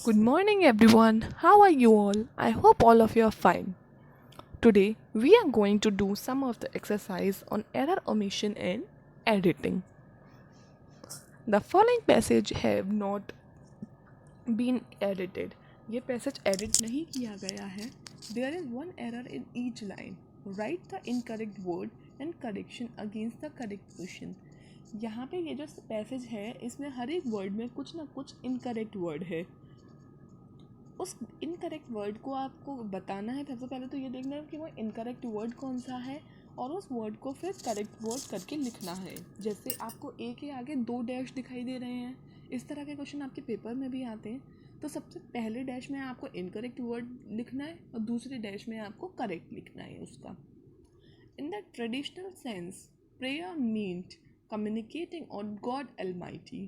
Good morning, everyone. How are you all? I hope all of you are fine. Today, we are going to do some of the exercise on error, omission, and editing. The following passage have not been edited. ये passage edit नहीं किया गया है. There is one error in each line. Write the incorrect word and correction against the correct question. यहाँ पे ये जो passage है इसमें हर एक वर्ड में कुछ ना कुछ इनकरेक्ट वर्ड है. उस इनकरेक्ट वर्ड को आपको बताना है. सबसे पहले तो ये देखना है कि वो इनकरेक्ट वर्ड कौन सा है और उस वर्ड को फिर करेक्ट वर्ड करके लिखना है. जैसे आपको ए के आगे 2 डैश दिखाई दे रहे हैं, इस तरह के क्वेश्चन आपके पेपर में भी आते हैं. तो सबसे पहले डैश में आपको इनकरेक्ट वर्ड लिखना है और दूसरे डैश में आपको करेक्ट लिखना है उसका. In the traditional sense prayer meant communicating on God Almighty.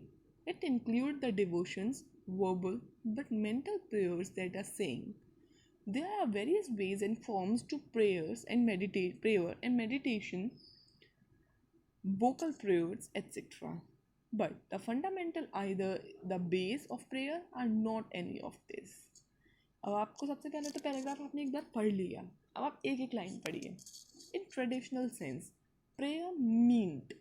It includes the devotions, verbal but mental prayers that are saying. There are various ways and forms to prayer and meditation, vocal prayers, etc. But the fundamental either the base of prayer are not any of this. अब आपको सबसे पहले तो paragraph आपने एक बार पढ़ लिया. अब आप एक एक लाइन पढ़िए. In traditional sense, prayer meant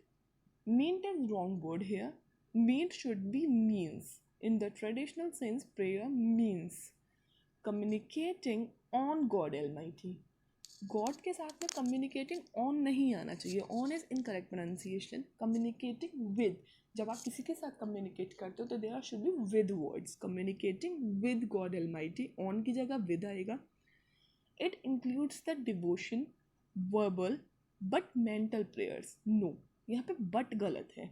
is wrong word here. Meant should be means. In the traditional sense, prayer means communicating on God Almighty. God के साथ में communicating on नहीं आना चाहिए. On is incorrect pronunciation. Communicating with. जब आप किसी के साथ communicate करते हो तो there should be with words. Communicating with God Almighty. On की जगह with आएगा. It includes the devotion, verbal but mental prayers. No, यहाँ पे but गलत है.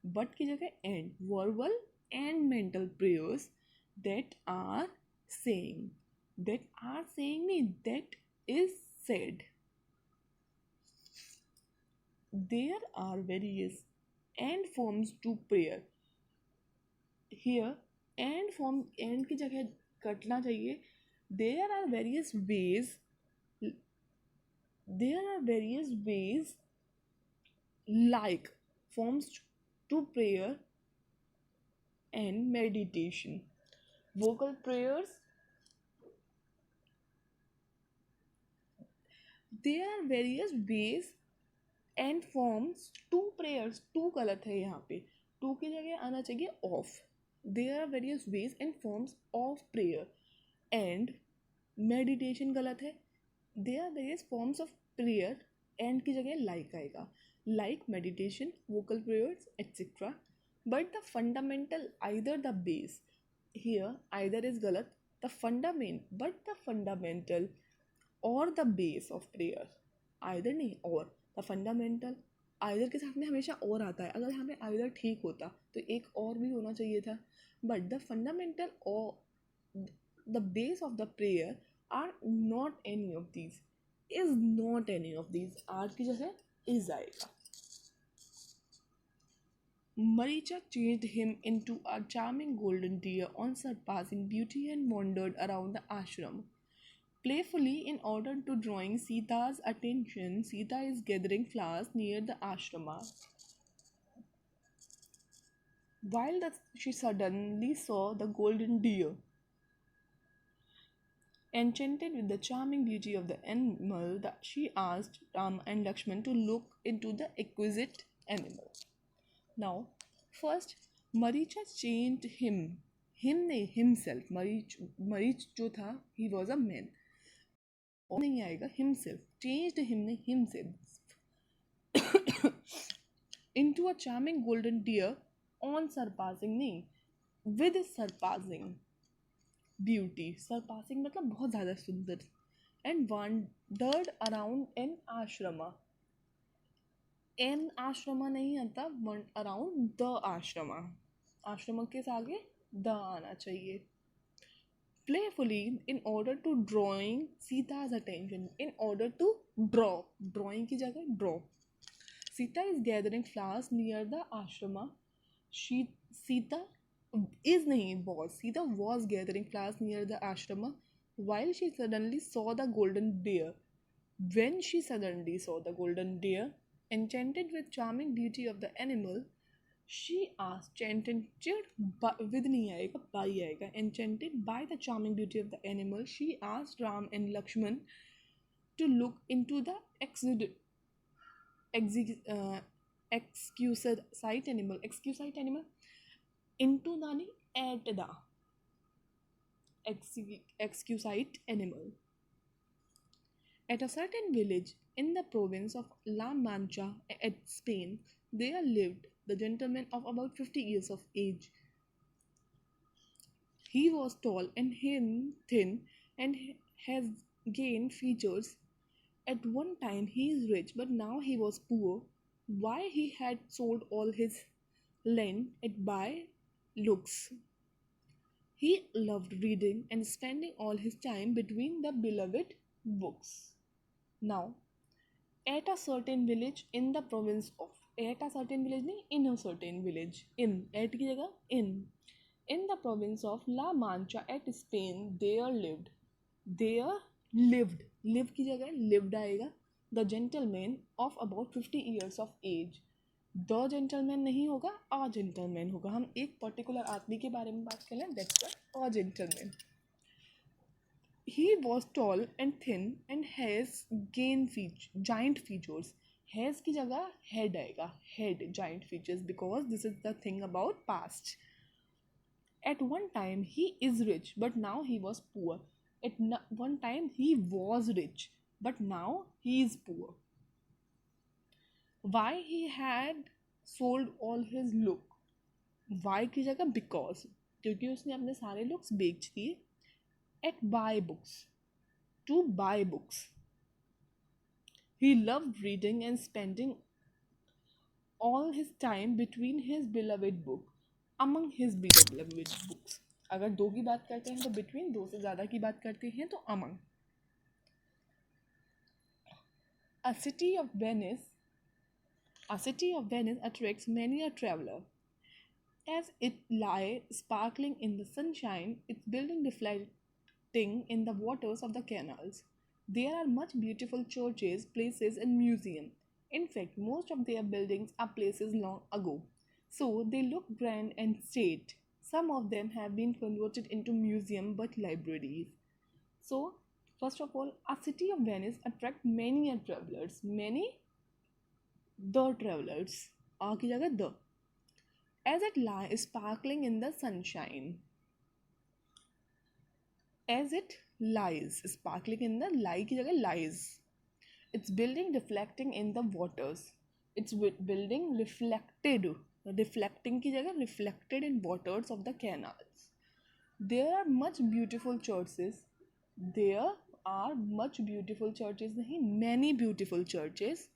But की जगह and. Verbal and mental prayers that are saying. That are saying नहीं, that is said. There are various and forms to prayer. Here and form and की जगह कटना चाहिए. There are various ways. There are various ways like forms to prayer and meditation. Vocal prayers. There are various ways and forms to prayers. To गलत है यहाँ पे. To की जगह आना चाहिए of. There are various ways and forms of prayer and meditation गलत है. There are various forms of prayer and की जगह like आएगा. Like meditation, vocal prayers, etc. But the fundamental either the base. Here either is galat. The fundamental or the base of prayer. Either नहीं और. The fundamental either के साथ में हमेशा और आता है. अगर यहाँ पे either ठीक होता तो एक और भी होना चाहिए था. But the fundamental or the base of the prayer are not any of these. Is not any of these. are की जगह is आएगा. Maricha changed him into a charming golden deer on surpassing beauty and wandered around the ashram. Playfully, in order to drawing Sita's attention, Sita is gathering flowers near the ashrama. She suddenly saw the golden deer. Enchanted with the charming beauty of the animal, she asked Rama and Lakshmana to look into the exquisite animal. Now, first, Maricha changed him. Him नहीं himself. Marich जो था, he was a man. और नहीं आएगा himself. Changed him नहीं himself. Into a charming golden deer on surpassing नहीं. With surpassing beauty. Surpassing मतलब बहुत ज़्यादा सुंदर. And wandered around an ashrama. An ashrama नहीं आता. अराउंड द आश्रमा. आश्रमा के आगे द आना चाहिए. Playfully in order to drawing Sita's attention. In order to draw. Drawing की जगह draw. Sita is gathering flowers near the ashrama. Sita is नहीं was. Sita was gathering flowers near the ashrama while she suddenly saw the golden deer. When she suddenly saw the golden deer, enchanted with charming beauty of the animal, She asked, enchanted with नहीं आएगा by आएगा, enchanted by the charming beauty of the animal, she asked Ram and Lakshman to look into the ex- uh, exquisite animal into the at the exquisite animal. At a certain village in the province of La Mancha at Spain, there lived the gentleman of about 50 years of age. He was tall and thin and has gained features. At one time he is rich, but now he was poor. Why he had sold all his land at buy looks. He loved reading and spending all his time between the beloved books. Now, at a certain village in the province of, at a certain village नहीं, in a certain village, in at की जगह in the province of La Mancha at Spain, there lived, live की जगह lived आएगा, the gentleman of about 50 years of age. The gentleman नहीं होगा, a gentleman होगा. हम एक पर्टिकुलर आदमी के बारे में बात कर लें, that's a gentleman. He was tall and thin and has giant features. Has की जगह head आएगा, head giant features, because this is the thing about past. At one time he is rich, but now he was poor. At one time he was rich, but now he is poor. Why he had sold all his look? Why की जगह because, क्योंकि उसने अपने सारे looks बेच दिए. At buy books, to buy books. He loved reading and spending all his time between his beloved book, among his beloved books. अगर दो की बात करते हैं तो between, दो से ज़्यादा की बात करते हैं तो among. A city of Venice, a city of Venice attracts many a traveler. As it lies sparkling in the sunshine, its building reflecting in the waters of the canals. There are much beautiful churches, places, and museums. In fact, most of their buildings are places long ago, so they look grand and state. Some of them have been converted into museums but libraries. So, first of all, a city of Venice attracts many travelers. Many the travelers. आ की जगह the. As it lies sparkling in the sunshine. As it lies sparkling in the lie की जगह lies. Its building reflecting in the waters. Its building reflecting की जगह reflected in waters of the canals. There are much beautiful churches. There are much beautiful churches नहीं, many beautiful churches,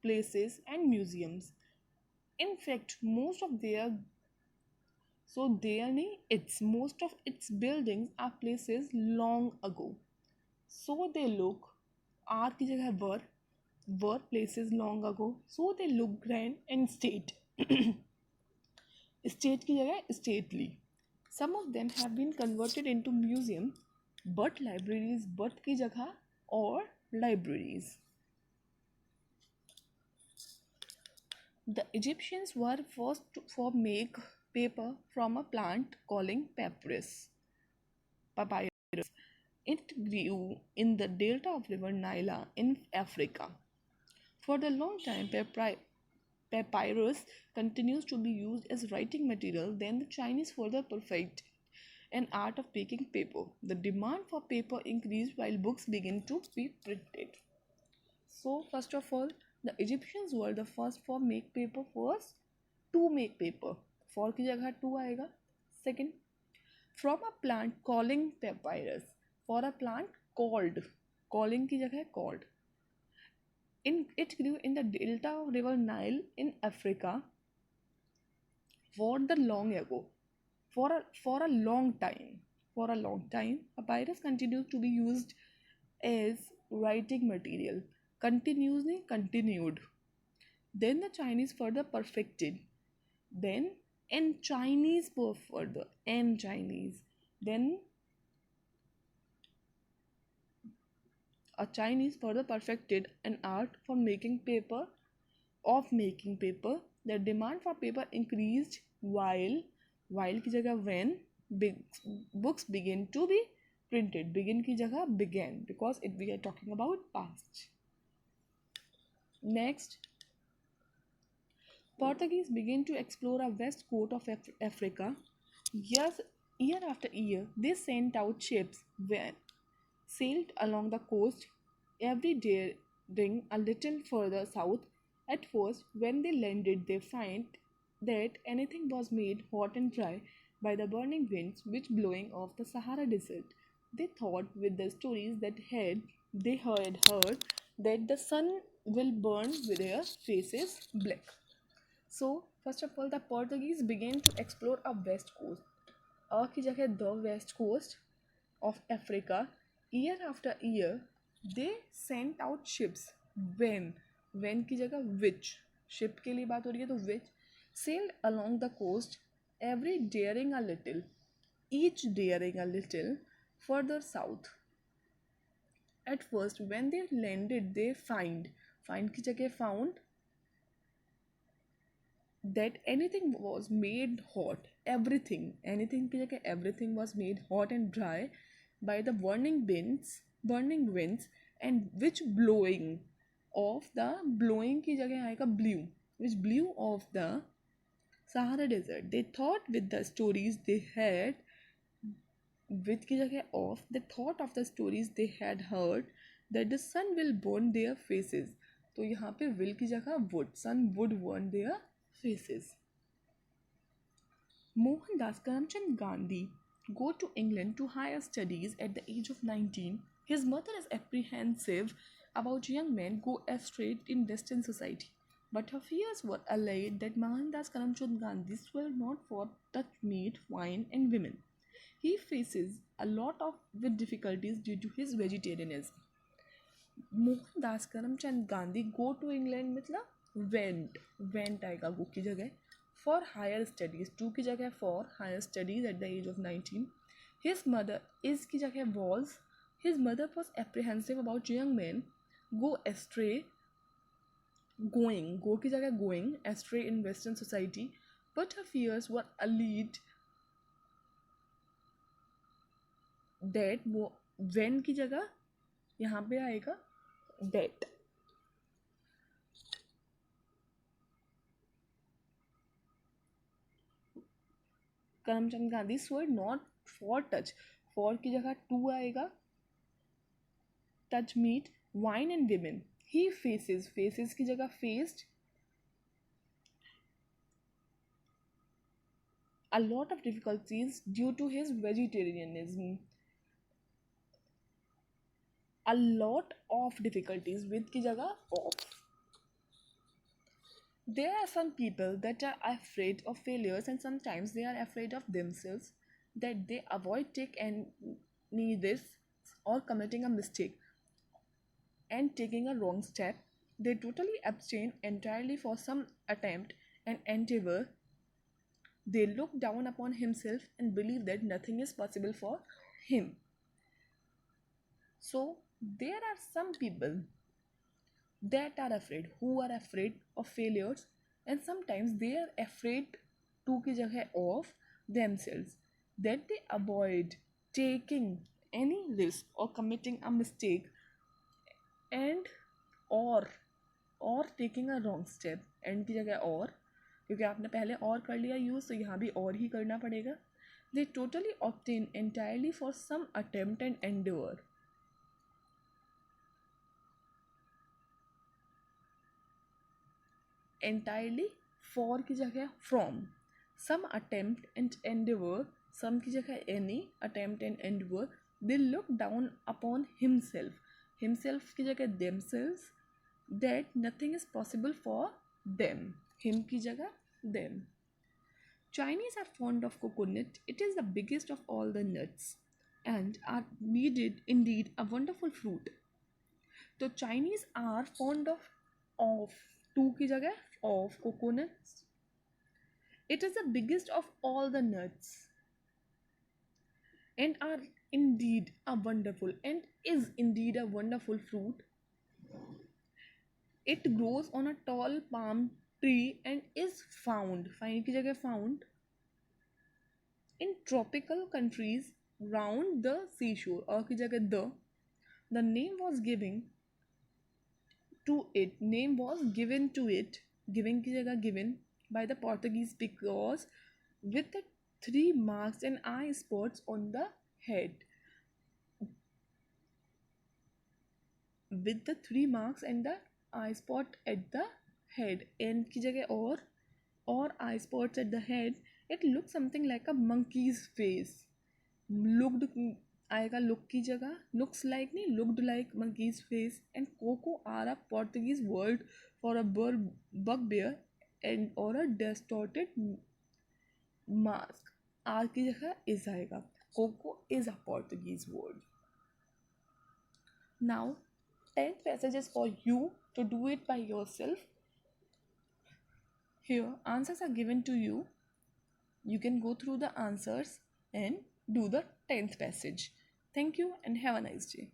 places and museums. In fact, most of its buildings are places long ago. So they look, are की जगह were places long ago. So they look grand and state. State की जगह stately. Some of them have been converted into museum, but libraries, but की जगह or libraries. The Egyptians were first for make paper from a plant calling papyrus. It grew in the delta of river Nile in Africa. For the long time, papyrus continues to be used as writing material. Then the Chinese further perfected an art of making paper. The demand for paper increased while books began to be printed. So first of all, the Egyptians were the first for make paper, first to make paper. For की जगह to आएगा. Second, from a plant calling papyrus. For a plant called. Calling की जगह called. It grew in the delta of river Nile in Africa for the long ago. For a long time. For a long time, papyrus continues to be used as writing material. Continued. Then the Chinese further perfected. Then and Chinese further and Chinese. Then a Chinese further perfected an art for making paper of making paper. The demand for paper increased while की जगह when big books begin to be printed. Begin की जगह began because we are talking about past. Next, Portuguese began to explore a west coast of Africa. Years, year after year, they sent out ships when sailed along the coast, every day daring a little further south. At first, when they landed, they find that anything was made hot and dry by the burning winds which blowing off the Sahara Desert. They thought with the stories that they had heard that the sun will burn with their faces black. So, first of all, the Portuguese began to explore a west coast. की जगह the west coast of Africa. Year after year, they sent out ships. When की जगह which ship के लिए बात हो रही है तो which sailed along the coast, every daring a little, each daring a little further south. At first, when they landed, they find की जगह found that anything was made hot. Anything की जगह everything was made hot and dry by the burning winds and which blowing की जगह आएगा which blew off the Sahara Desert. They thought with the stories they had with की जगह of they thought of the stories they had heard that the sun will burn their faces. तो यहाँ पे will की जगह would, sun would burn their faces. Mohan Das Karamchand Gandhi go to England to higher studies at the age of 19. His mother is apprehensive about young men go astray in Western society, but her fears were allayed that Mohandas Karamchand Gandhi will not for touch meat, wine, and women. He faces a lot of with difficulties due to his vegetarianism. Mohan Das Karamchand Gandhi go to England मतलब went आएगा go की जगह for higher studies, to की जगह for higher studies at the age of 19. His mother was apprehensive about young men go astray, go की जगह going astray in Western society, but her fears were allayed that when की जगह यहाँ पे आएगा that. Karamchand Gandhi swore not for touch, for की जगह to आएगा touch meat, wine and women. He faces की जगह faced a lot of difficulties due to his vegetarianism. A lot of difficulties with की जगह of. There are some people that are afraid of failures and sometimes they are afraid of themselves, that they avoid taking any risk or committing a mistake and taking a wrong step. They totally abstain entirely for some attempt and endeavor. They look down upon himself and believe that nothing is possible for him. So there are some people that are afraid, who are afraid of failures, and sometimes they are afraid to की जगह of themselves, that they avoid taking any risk or committing a mistake and or taking a wrong step. and की जगह और, क्योंकि आपने पहले और कर लिया यूज़ तो यहाँ भी और ही करना पड़ेगा. They totally obtain entirely for some attempt and endeavor. Entirely for की जगह from, some attempt and endeavor, some की जगह any, attempt and endeavor. They look down upon himself की जगह themselves, that nothing is possible for them. Him की जगह them. Chinese are fond of coconut. It is the biggest of all the nuts and are indeed a wonderful fruit. So Chinese are fond of two की जगह of coconuts. It is the biggest of all the nuts and are indeed a wonderful and is indeed a wonderful fruit. It grows on a tall palm tree and is found, find की जगह found, in tropical countries round the seashore. और की जगह the name was given to it, name was given to it, giving की जगह given by the Portuguese because with the three marks and eye spots on the head, with the three marks and the eye spot at the head, and की जगह or eye spots at the head, it looks something like a monkey's face. Looked आएगा look की जगह, looks like नहीं, looked like monkey's face. And coco are a Portuguese word for a bugbear and or a distorted mask. R की जगह is आएगा. Coco is a Portuguese word. Now 10th passage is for you to do it by yourself. Here answers are given to you. You can go through the answers and do the 10th passage. Thank you and have a nice day.